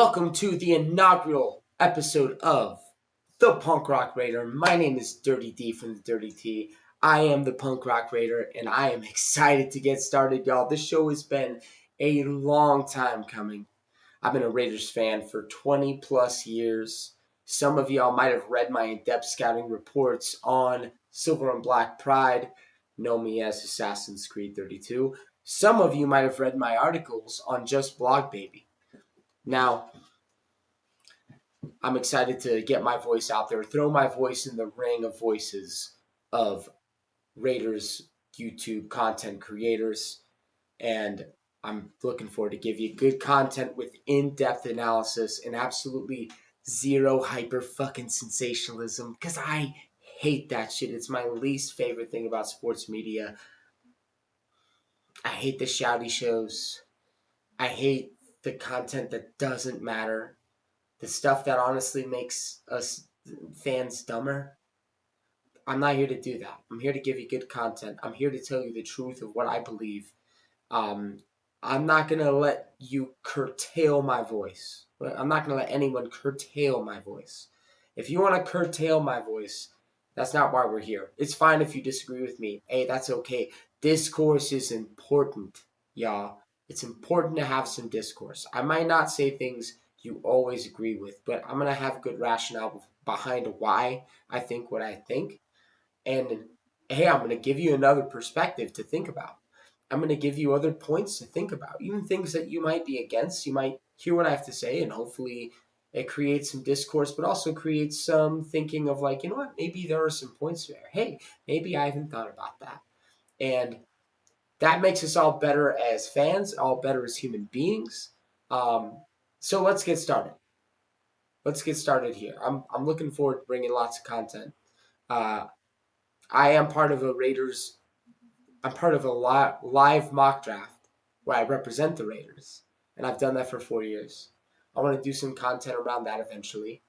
welcome to the inaugural episode of the Punk Rock Raider. My name is Dirty D from the Dirty T. I am the Punk Rock Raider, and I am excited to get started, y'all. This show has been a long time coming. I've been a Raiders fan for 20 plus years. Some of y'all might have read my in-depth scouting reports on Silver and Black Pride, know me as Assassin's Creed 32. Some of you might have read my articles on Just Blog Baby. Now, I'm excited to get my voice out there, throw my voice in the ring of voices of Raiders YouTube content creators, and I'm looking forward to give you good content with in-depth analysis and absolutely zero hyper fucking sensationalism, because I hate that shit. It's my least favorite thing about sports media. I hate the shouty shows. I hate the content that doesn't matter. The stuff that honestly makes us fans dumber. I'm not here to do that. I'm here to give you good content. I'm here to tell you the truth of what I believe. I'm not going to let you curtail my voice. I'm not going to let anyone curtail my voice. If you want to curtail my voice, that's not why we're here. It's fine if you disagree with me. Hey, that's okay. Discourse is important, y'all. It's important to have some discourse. I might not say things you always agree with, but I'm going to have good rationale behind why I think what I think. And hey, I'm going to give you another perspective to think about. I'm going to give you other points to think about, even things that you might be against. You might hear what I have to say, and hopefully it creates some discourse, but also creates some thinking of like, you know what, maybe there are some points there. Hey, maybe I haven't thought about that. And that makes us all better as fans, all better as human beings. So let's get started. Let's get started here. I'm looking forward to bringing lots of content. I am part of a Raiders. I'm part of a live mock draft where I represent the Raiders, and I've done that for 4 years. I want to do some content around that eventually,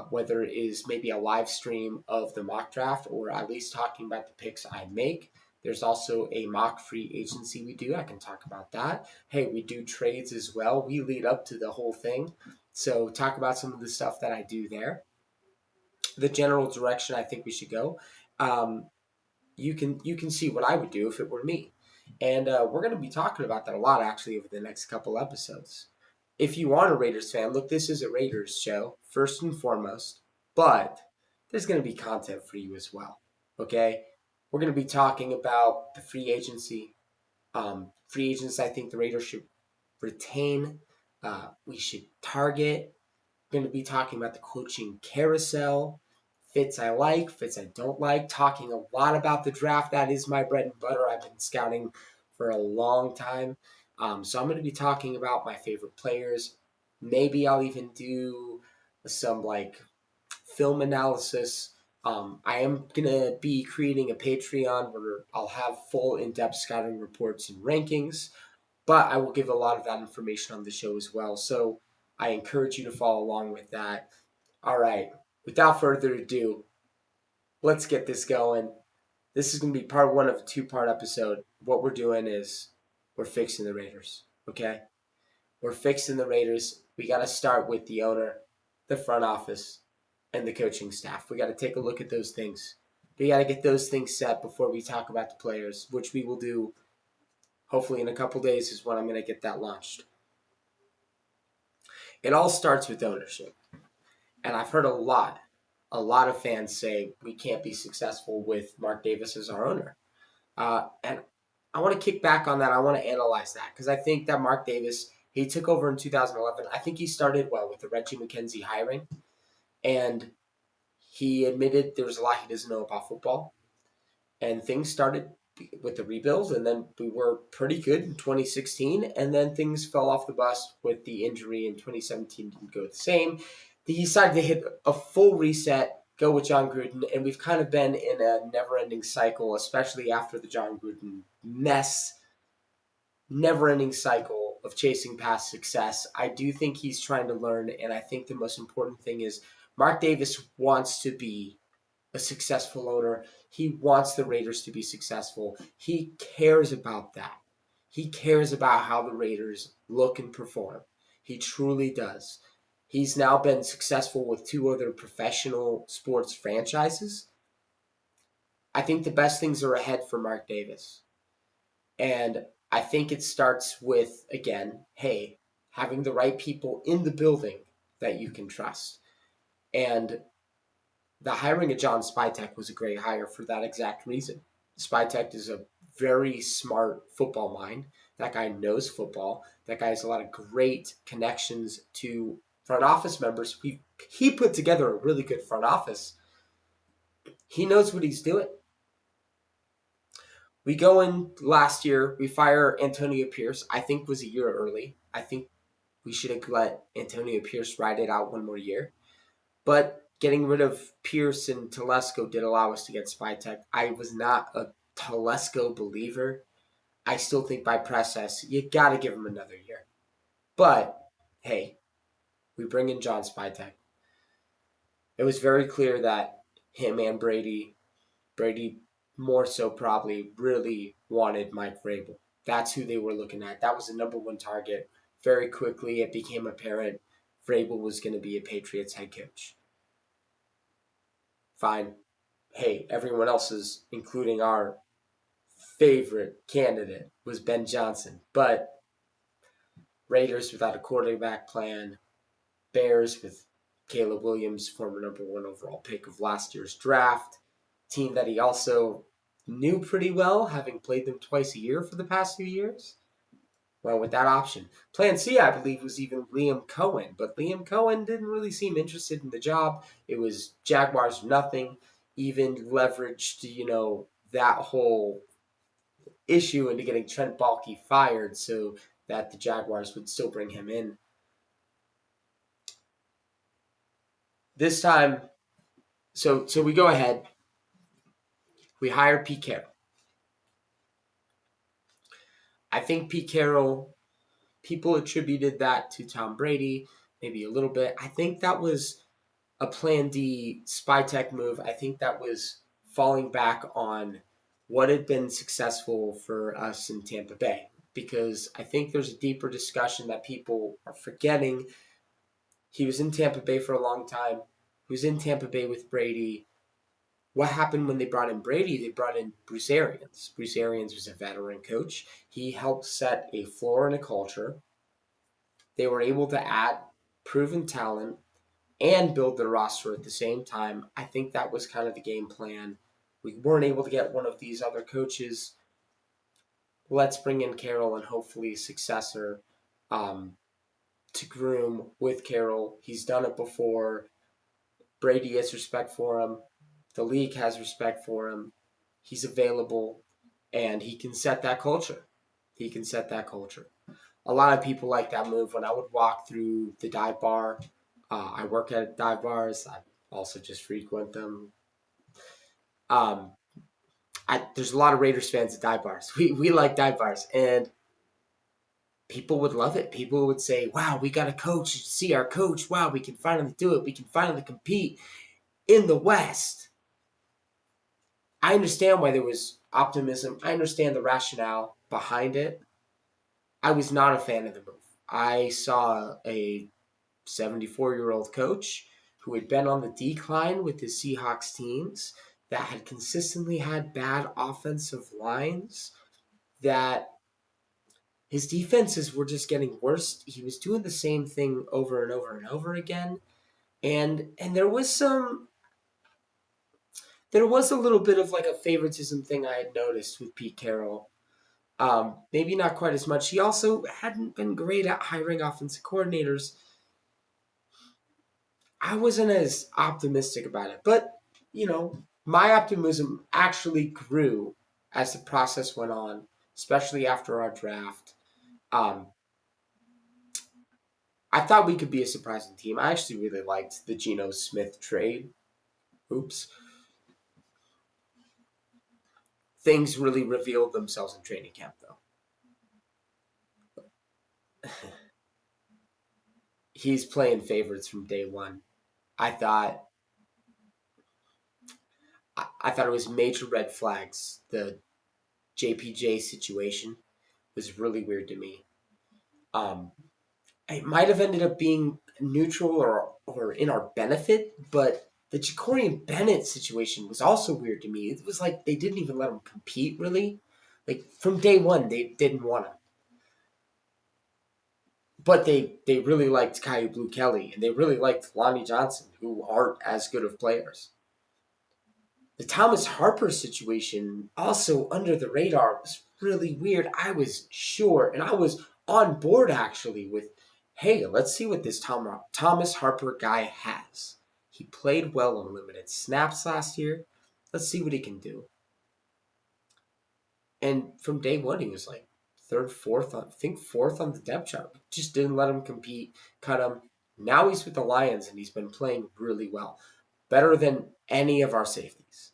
whether it is maybe a live stream of the mock draft or at least talking about the picks I make. There's also a mock free agency we do. I can talk about that. Hey, we do trades as well. We lead up to the whole thing. So talk about some of the stuff that I do there. The general direction I think we should go. You can see what I would do if it were me. And we're going to be talking about that a lot, actually, over the next couple episodes. If you aren't a Raiders fan, look, this is a Raiders show, first and foremost, but there's going to be content for you as well, okay? We're going to be talking about the free agency. Free agents I think the Raiders should retain. We should target. We're going to be talking about the coaching carousel. Fits I like, fits I don't like, talking a lot about the draft. That is my bread and butter. I've been scouting for a long time. So I'm going to be talking about my favorite players. Maybe I'll even do some film analysis. I am going to be creating a Patreon where I'll have full in-depth scouting reports and rankings, but I will give a lot of that information on the show as well. So I encourage you to follow along with that. All right. Without further ado, let's get this going. This is going to be part one of a two-part episode. What we're doing is we're fixing the Raiders, okay? We're fixing the Raiders. We got to start with the owner, the front office, and the coaching staff. We got to take a look at those things. We got to get those things set before we talk about the players, which we will do hopefully in a couple days is when I'm going to get that launched. It all starts with ownership. And I've heard a lot of fans say we can't be successful with Mark Davis as our owner. And I want to kick back on that. I want to analyze that because I think that Mark Davis, he took over in 2011. I think he started well with the Reggie McKenzie hiring. And he admitted there was a lot he doesn't know about football. And things started with the rebuild, and then we were pretty good in 2016, and then things fell off the bus with the injury in 2017. Didn't go the same. He decided to hit a full reset, go with John Gruden, and we've kind of been in a never-ending cycle, especially after the John Gruden mess, never-ending cycle of chasing past success. I do think he's trying to learn, and I think the most important thing is Mark Davis wants to be a successful owner. He wants the Raiders to be successful. He cares about that. He cares about how the Raiders look and perform. He truly does. He's now been successful with two other professional sports franchises. I think the best things are ahead for Mark Davis. And I think it starts with, again, hey, having the right people in the building that you can trust. And the hiring of John Spytek was a great hire for that exact reason. Spytek is a very smart football mind. That guy knows football. That guy has a lot of great connections to front office members. He put together a really good front office. He knows what he's doing. We go in last year, we fire Antonio Pierce. I think was a year early. I think we should have let Antonio Pierce ride it out one more year. But getting rid of Pierce and Telesco did allow us to get Spytek. I was not a Telesco believer. I still think by process, you got to give him another year. But hey, we bring in John Spytek. It was very clear that him and Brady more so probably really wanted Mike Vrabel. That's who they were looking at. That was the number one target. Very quickly, it became apparent Vrabel was going to be a Patriots head coach. Fine. Hey, everyone else's, including our favorite candidate, was Ben Johnson. But Raiders without a quarterback plan, Bears with Caleb Williams, former number one overall pick of last year's draft, team that he also knew pretty well, having played them twice a year for the past few years. Well, with that option. Plan C, I believe, was even Liam Cohen, but Liam Cohen didn't really seem interested in the job. It was Jaguars nothing, even leveraged, that whole issue into getting Trent Baalke fired so that the Jaguars would still bring him in. This time, so we go ahead. We hire Pete Carroll. I think Pete Carroll, people attributed that to Tom Brady, maybe a little bit. I think that was a Plan D spy tech move. I think that was falling back on what had been successful for us in Tampa Bay. Because I think there's a deeper discussion that people are forgetting. He was in Tampa Bay for a long time. He was in Tampa Bay with Brady. What happened when they brought in Brady? They brought in Bruce Arians. Bruce Arians was a veteran coach. He helped set a floor and a culture. They were able to add proven talent and build the roster at the same time. I think that was kind of the game plan. We weren't able to get one of these other coaches. Let's bring in Carroll and hopefully a successor to groom with Carroll. He's done it before. Brady has respect for him. The league has respect for him. He's available, and he can set that culture. He can set that culture. A lot of people like that move. When I would walk through the dive bar, I work at dive bars. I also just frequent them. Um, there's a lot of Raiders fans at dive bars. We like dive bars, and people would love it. People would say, "Wow, we got a coach. See our coach. Wow, we can finally do it. We can finally compete in the West." I understand why there was optimism. I understand the rationale behind it. I was not a fan of the move. I saw a 74-year-old coach who had been on the decline with his Seahawks teams, that had consistently had bad offensive lines, that his defenses were just getting worse. He was doing the same thing over and over and over again. And there was a little bit of like a favoritism thing I had noticed with Pete Carroll. Maybe not quite as much. He also hadn't been great at hiring offensive coordinators. I wasn't as optimistic about it. But, my optimism actually grew as the process went on, especially after our draft. Um, I thought we could be a surprising team. I actually really liked the Geno Smith trade. Oops. Things really revealed themselves in training camp, though. He's playing favorites from day one. I thought I thought it was major red flags. The JPJ situation was really weird to me. Um, it might have ended up being neutral or in our benefit, but the Jacorian Bennett situation was also weird to me. It was like they didn't even let him compete, really. Like, from day one, they didn't want him. But they really liked Caillou Blue Kelly, and they really liked Lonnie Johnson, who aren't as good of players. The Thomas Harper situation, also under the radar, was really weird. I was sure, and I was on board actually with, hey, let's see what this Thomas Harper guy has. He played well in limited snaps last year. Let's see what he can do. And from day one, he was like third, fourth, I think fourth on the depth chart. Just didn't let him compete, cut him. Now he's with the Lions, and he's been playing really well, better than any of our safeties.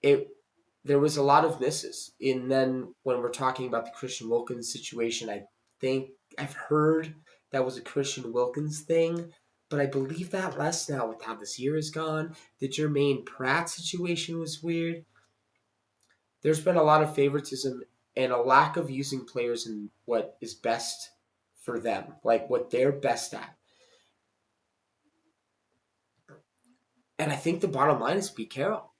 It There was a lot of misses. And then when we're talking about the Christian Wilkins situation, I think I've heard that was a Christian Wilkins thing, but I believe that less now with how this year has gone. The Jermaine Pratt situation was weird. There's been a lot of favoritism and a lack of using players in what is best for them, like what they're best at. And I think the bottom line is Pete Carroll.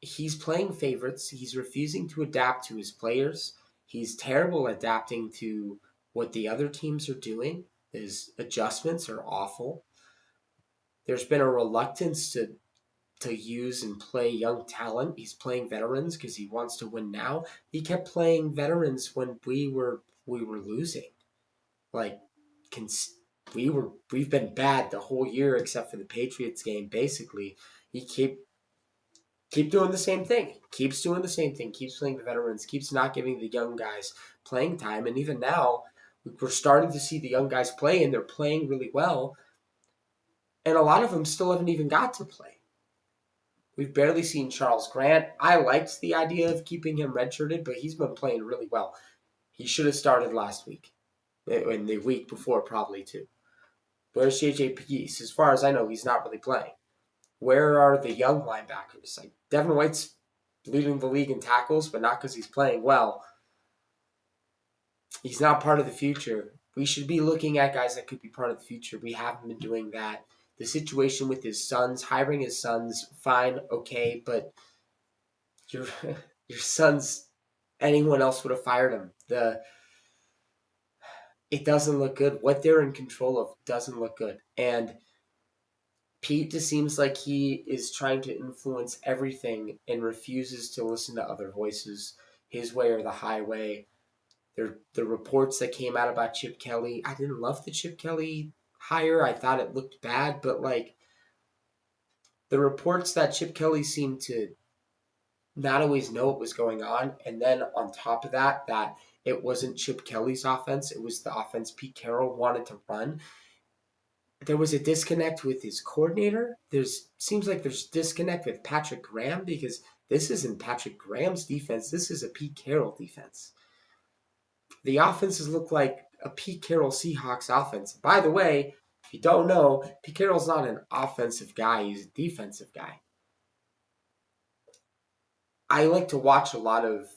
He's playing favorites. He's refusing to adapt to his players. He's terrible adapting to what the other teams are doing. His adjustments are awful. There's been a reluctance to use and play young talent. He's playing veterans because he wants to win now. He kept playing veterans when we were losing. Like, we've been bad the whole year except for the Patriots game. Basically, he keep doing the same thing. Keeps doing the same thing. Keeps playing the veterans. Keeps not giving the young guys playing time. And even now, we're starting to see the young guys play, and they're playing really well. And a lot of them still haven't even got to play. We've barely seen Charles Grant. I liked the idea of keeping him redshirted, but he's been playing really well. He should have started last week, and the week before probably too. Where's JJ Peace? As far as I know, he's not really playing. Where are the young linebackers? Like, Devin White's leading the league in tackles, but not because he's playing well. He's not part of the future. We should be looking at guys that could be part of the future. We haven't been doing that. The situation with his sons, hiring his sons, fine, okay, but your your sons, anyone else would have fired him. It doesn't look good. What they're in control of doesn't look good. And Pete just seems like he is trying to influence everything and refuses to listen to other voices, his way or the highway. The reports that came out about Chip Kelly, I didn't love the Chip Kelly hire. I thought it looked bad, but like the reports that Chip Kelly seemed to not always know what was going on, and then on top of that, that it wasn't Chip Kelly's offense, it was the offense Pete Carroll wanted to run. There was a disconnect with his coordinator. There's seems like there's disconnect with Patrick Graham because this isn't Patrick Graham's defense. This is a Pete Carroll defense. The offenses look like a Pete Carroll Seahawks offense. By the way, if you don't know, Pete Carroll's not an offensive guy, he's a defensive guy. I like to watch a lot of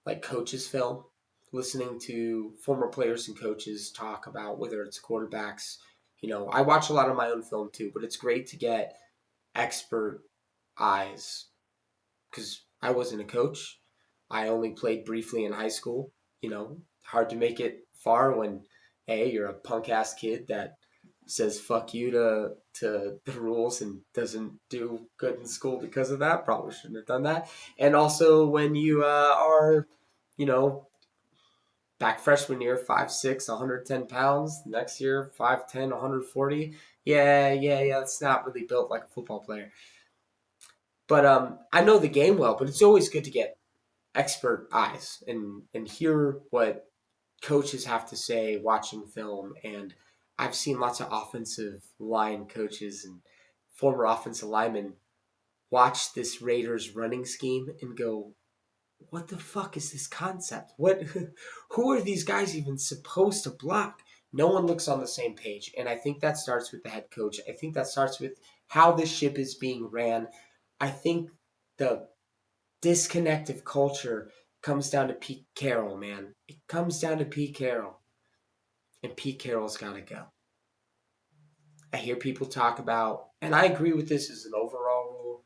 like coaches film, listening to former players and coaches talk about whether it's quarterbacks. I watch a lot of my own film too, but it's great to get expert eyes because I wasn't a coach. I only played briefly in high school. Hard to make it far when, hey, you're a punk ass kid that says fuck you to the rules and doesn't do good in school because of that. Probably shouldn't have done that. And also when you are, you know, back freshman year, 5'6", 110 pounds. Next year, 5'10", 140. Yeah. It's not really built like a football player. But I know the game well, but it's always good to get expert eyes and hear what coaches have to say watching film. And I've seen lots of offensive line coaches and former offensive linemen watch this Raiders running scheme and go, what the fuck is this concept? Who are these guys even supposed to block? No one looks on the same page. And I think that starts with the head coach. I think that starts with how this ship is being ran. I think the disconnect of culture comes down to Pete Carroll, man. It comes down to Pete Carroll. And Pete Carroll's got to go. I hear people talk about, and I agree with this as an overall rule,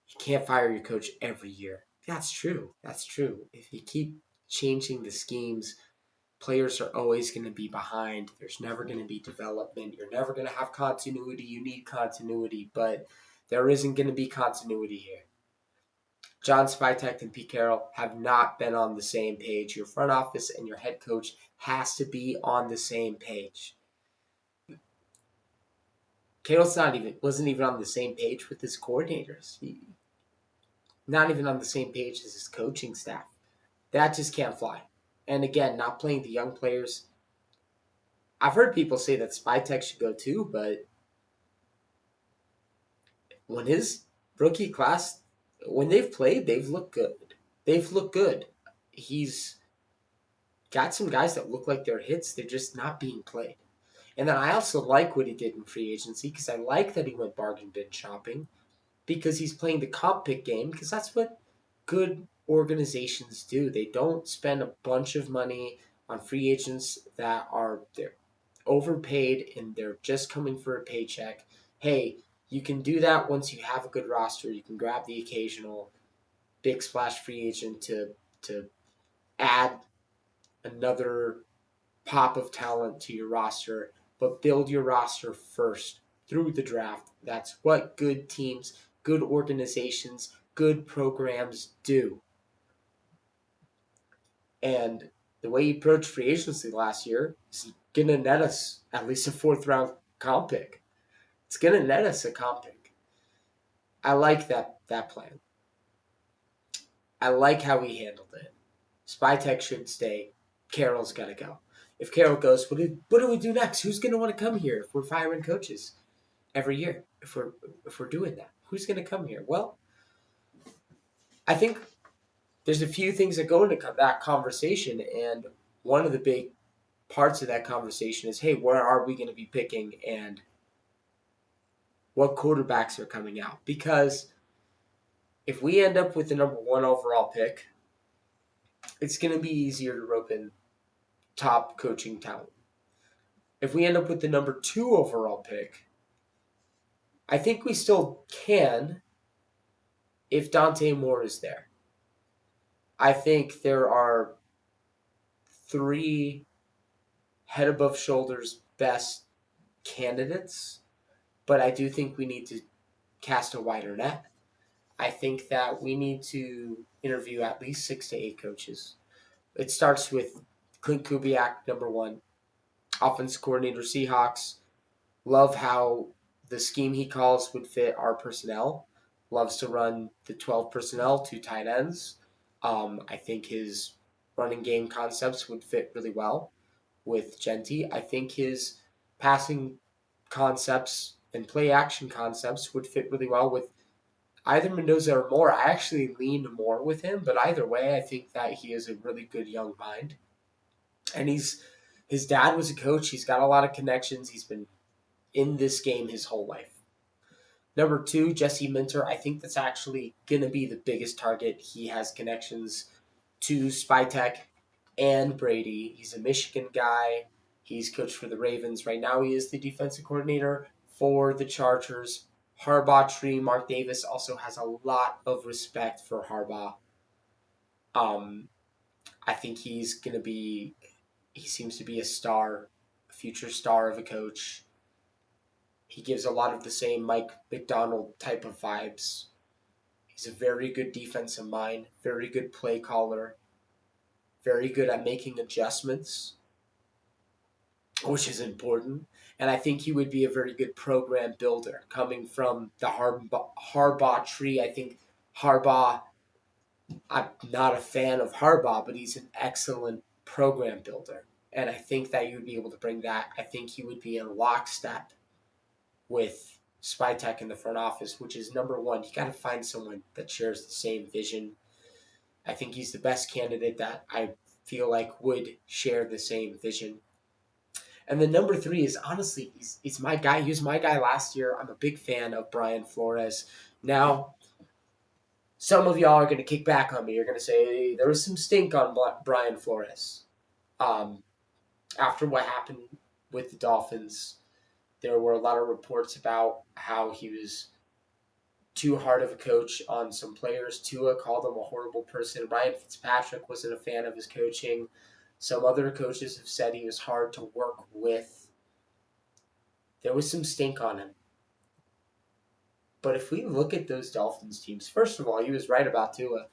you can't fire your coach every year. That's true. That's true. If you keep changing the schemes, players are always going to be behind. There's never going to be development. You're never going to have continuity. You need continuity, but there isn't going to be continuity here. John Spytek and Pete Carroll have not been on the same page. Your front office and your head coach has to be on the same page. Carroll's wasn't even on the same page with his coordinators. Not even on the same page as his coaching staff. That just can't fly. And again, not playing the young players. I've heard people say that Spytek should go too, but when his rookie class, when they've played, they've looked good. They've looked good. He's got some guys that look like they're hits. They're just not being played. And then I also like what he did in free agency because I like that he went bargain bin shopping because he's playing the comp pick game because that's what good organizations do. They don't spend a bunch of money on free agents that are they're overpaid and they're just coming for a paycheck. Hey, you can do that once you have a good roster. You can grab the occasional big splash free agent to add another pop of talent to your roster, but build your roster first through the draft. That's what good teams, good organizations, good programs do. And the way he approached free agency last year is going to net us at least a fourth round comp pick. It's going to net us a comp pick. I like that plan. I like how he handled it. Spytek should stay. Carroll's got to go. If Carroll goes, what do we do next? Who's going to want to come here if we're firing coaches every year? If we're doing that, who's going to come here? Well, I think there's a few things that go into that conversation, and one of the big parts of that conversation is, hey, where are we going to be picking and what quarterbacks are coming out? Because if we end up with the number 1 overall pick, it's going to be easier to rope in top coaching talent. If we end up with the number 2 overall pick, I think we still can if Dante Moore is there. I think there are 3 head above shoulders best candidates, but I do think we need to cast a wider net. I think that we need to interview at least 6 to 8 coaches. It starts with Clint Kubiak, number 1, offense coordinator, Seahawks. Love how the scheme he calls would fit our personnel. Loves to run the 12 personnel, 2 tight ends. I think his running game concepts would fit really well with Genty. I think his passing concepts and play action concepts would fit really well with either Mendoza or Moore. I actually lean more with him, but either way, I think that he is a really good young mind. And his dad was a coach. He's got a lot of connections. He's been in this game his whole life. Number 2, Jesse Minter. I think that's actually going to be the biggest target. He has connections to Spytek and Brady. He's a Michigan guy. He's coached for the Ravens. Right now he is the defensive coordinator for the Chargers. Harbaugh tree. Mark Davis also has a lot of respect for Harbaugh. I think he seems to be a star, a future star of a coach. He gives a lot of the same Mike McDonald type of vibes. He's a very good defensive mind, very good play caller, very good at making adjustments, which is important. And I think he would be a very good program builder coming from the Harbaugh tree. I think Harbaugh, I'm not a fan of Harbaugh, but he's an excellent program builder. And I think that you would be able to bring that. I think he would be in lockstep with Spytek in the front office, which is number 1. You got to find someone that shares the same vision. I think he's the best candidate that I feel like would share the same vision. And then number 3 is honestly, he's my guy. He was my guy last year. I'm a big fan of Brian Flores. Now, Some of y'all are going to kick back on me. You're going to say, hey, there was some stink on Brian Flores. Um, After what happened with the Dolphins, there were a lot of reports about how he was too hard of a coach on some players. Tua called him a horrible person. Ryan Fitzpatrick wasn't a fan of his coaching. Some other coaches have said he was hard to work with. There was some stink on him. But if we look at those Dolphins teams, first of all, he was right about Tua.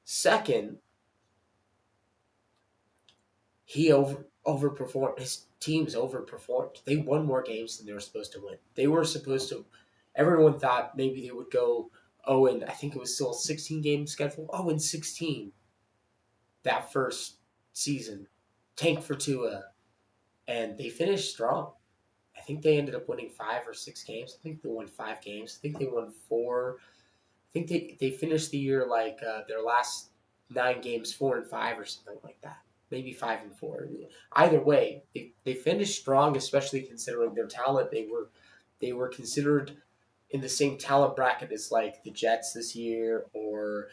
Second, he overperformed. His teams overperformed. They won more games than they were supposed to win. They were supposed to. Everyone thought maybe they would go 0 and I think it was still a 16-game schedule. 0 and 16 that first season. Tank for Tua, and they finished strong. I think they ended up winning 5 or 6 games. I think they won 5 games. I think they won 4. I think they finished the year like their last 9 games 4-5 or something like that. Maybe 5-4. Either way, they finished strong, especially considering their talent. They were considered in the same talent bracket as like the Jets this year, or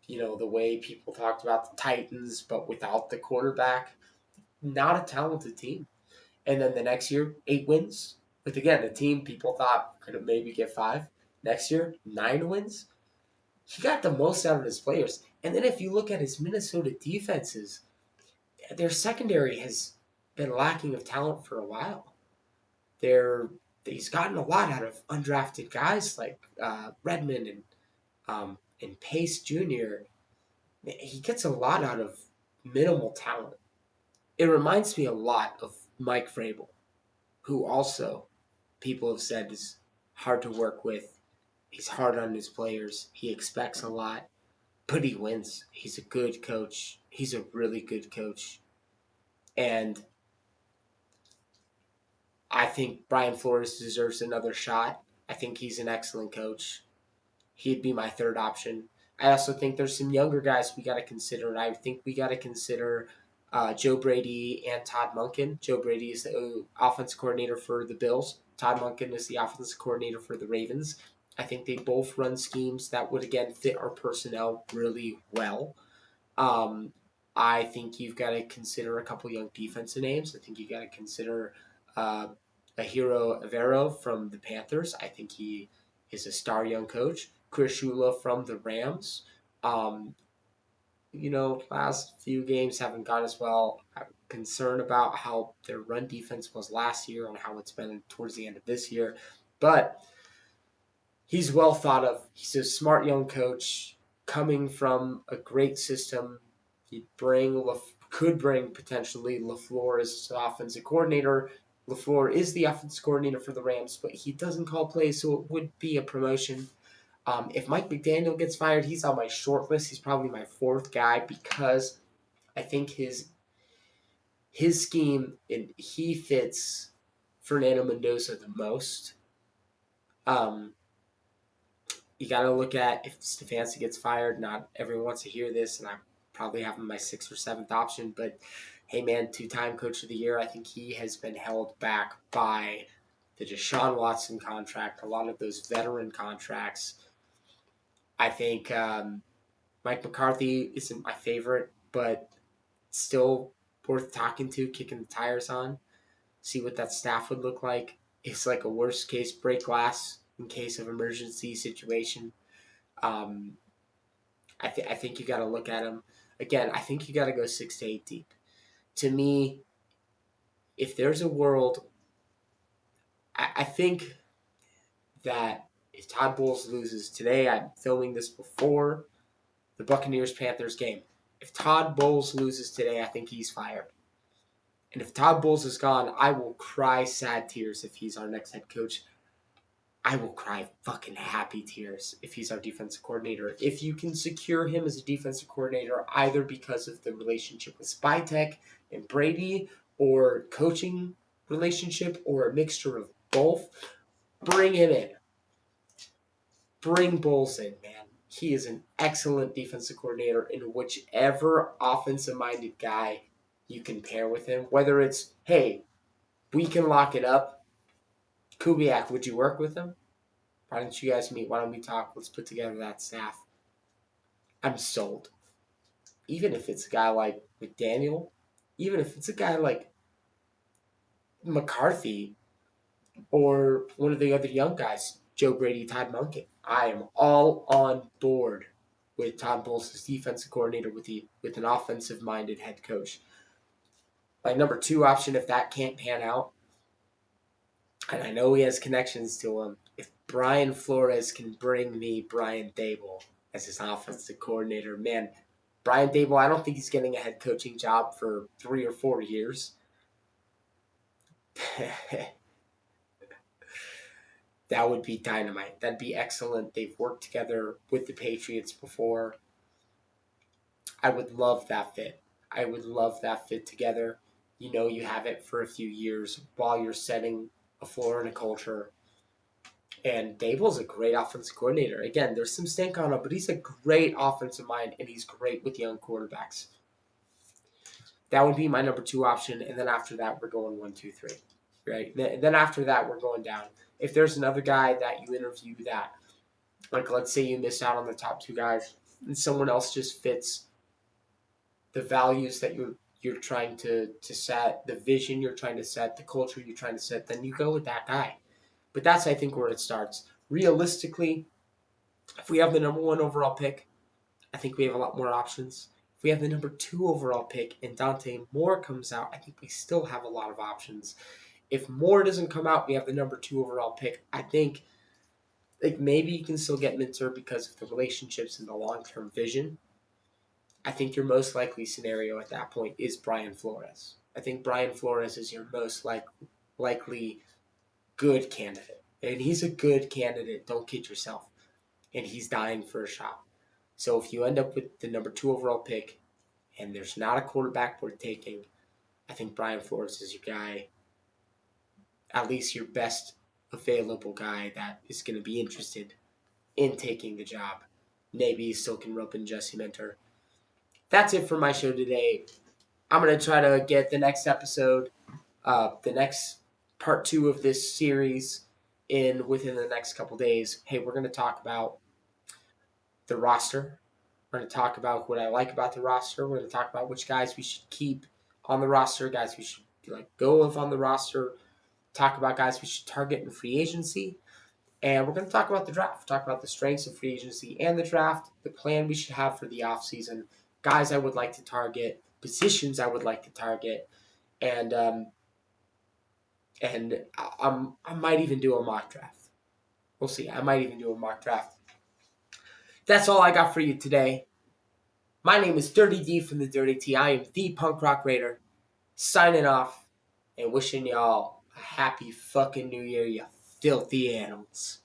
the way people talked about the Titans, but without the quarterback. Not a talented team. And then the next year, 8 wins. But again, a team people thought could maybe get 5. Next year, 9 wins. He got the most out of his players. And then if you look at his Minnesota defenses, their secondary has been lacking of talent for a while. He's gotten a lot out of undrafted guys like Redmond and Pace Jr. He gets a lot out of minimal talent. It reminds me a lot of Mike Vrabel, who also people have said is hard to work with. He's hard on his players. He expects a lot, but he wins. He's a good coach. He's a really good coach. And I think Brian Flores deserves another shot. I think he's an excellent coach. He'd be my third option. I also think there's some younger guys we got to consider, and I think we got to consider Joe Brady and Todd Monken. Joe Brady is the offensive coordinator for the Bills. Todd Monken is the offensive coordinator for the Ravens. I think they both run schemes that would, again, fit our personnel really well. Um, I think you've got to consider a couple young defensive names. I think you got to consider uh, Ahiro Avero from the Panthers. I think he is a star young coach. Chris Shula from the Rams. Um, last few games haven't gone as well. I'm concerned about how their run defense was last year and how it's been towards the end of this year. But he's well thought of. He's a smart young coach coming from a great system. Could bring potentially LaFleur as offensive coordinator. LaFleur is the offensive coordinator for the Rams, but he doesn't call plays, so it would be a promotion. If Mike McDaniel gets fired, he's on my short list. He's probably my fourth guy because I think his scheme and he fits Fernando Mendoza the most. You got to look at if Stefanski gets fired. Not everyone wants to hear this, and I probably have him my 6th or 7th option. But hey, man, 2-time Coach of the Year. I think he has been held back by the Deshaun Watson contract, a lot of those veteran contracts. I think Mike McCarthy isn't my favorite, but still worth talking to, kicking the tires on. See what that staff would look like. It's like a worst case break glass in case of emergency situation. Um, I think you got to look at them again. I think you got to go 6 to 8 deep. To me, if there's a world, I think that if Todd Bowles loses today, I'm filming this before the Buccaneers-Panthers game. If Todd Bowles loses today, I think he's fired. And if Todd Bowles is gone, I will cry sad tears if he's our next head coach. I will cry fucking happy tears if he's our defensive coordinator. If you can secure him as a defensive coordinator, either because of the relationship with Spytech and Brady, or coaching relationship, or a mixture of both, bring him in. Bring Bowles in, man. He is an excellent defensive coordinator in whichever offensive-minded guy you can pair with him. Whether it's, hey, we can lock it up. Kubiak, would you work with him? Why don't you guys meet? Why don't we talk? Let's put together that staff. I'm sold. Even if it's a guy like McDaniel, even if it's a guy like McCarthy, or one of the other young guys, Joe Brady, Todd Monken. I am all on board with Todd Bowles as defensive coordinator with an offensive minded head coach. My number two option, if that can't pan out, and I know he has connections to him, if Brian Flores can bring me Brian Dable as his offensive coordinator, man, Brian Dable, I don't think he's getting a head coaching job for 3 or 4 years. That would be dynamite. That'd be excellent. They've worked together with the Patriots before. I would love that fit. I would love that fit together. You know, you have it for a few years while you're setting a floor and a culture. And Dable's a great offensive coordinator. Again, there's some stink on him, but he's a great offensive mind, and he's great with young quarterbacks. That would be my number two option. And then after that, we're going 1, 2, 3. Right? Then after that, we're going down. If there's another guy that you interview that, like, let's say you miss out on the top two guys, and someone else just fits the values that you're trying to set, the vision you're trying to set, the culture you're trying to set, then you go with that guy. But that's, I think, where it starts. Realistically, if we have the number one overall pick, I think we have a lot more options. If we have the number two overall pick and Dante Moore comes out, I think we still have a lot of options. If Moore doesn't come out, we have the number two overall pick. I think like maybe you can still get Minter because of the relationships and the long-term vision. I think your most likely scenario at that point is Brian Flores. I think Brian Flores is your most likely good candidate. And he's a good candidate, don't kid yourself. And he's dying for a shot. So if you end up with the number two overall pick and there's not a quarterback worth taking, I think Brian Flores is your guy, at least your best available guy that is going to be interested in taking the job. Maybe you still can rope in Jesse Minter. That's it for my show today. I'm going to try to get the next episode, the next part 2 of this series in within the next couple days. Hey, we're going to talk about the roster. We're going to talk about what I like about the roster. We're going to talk about which guys we should keep on the roster, guys we should let go of on the roster. Talk about guys we should target in free agency. And we're going to talk about the draft, talk about the strengths of free agency and the draft, the plan we should have for the offseason, guys I would like to target, positions I would like to target, and I might even do a mock draft. We'll see. I might even do a mock draft. That's all I got for you today. My name is Dirty D from the Dirty T. I am the Punk Rock Raider, signing off and wishing y'all a happy fucking New Year, you filthy animals.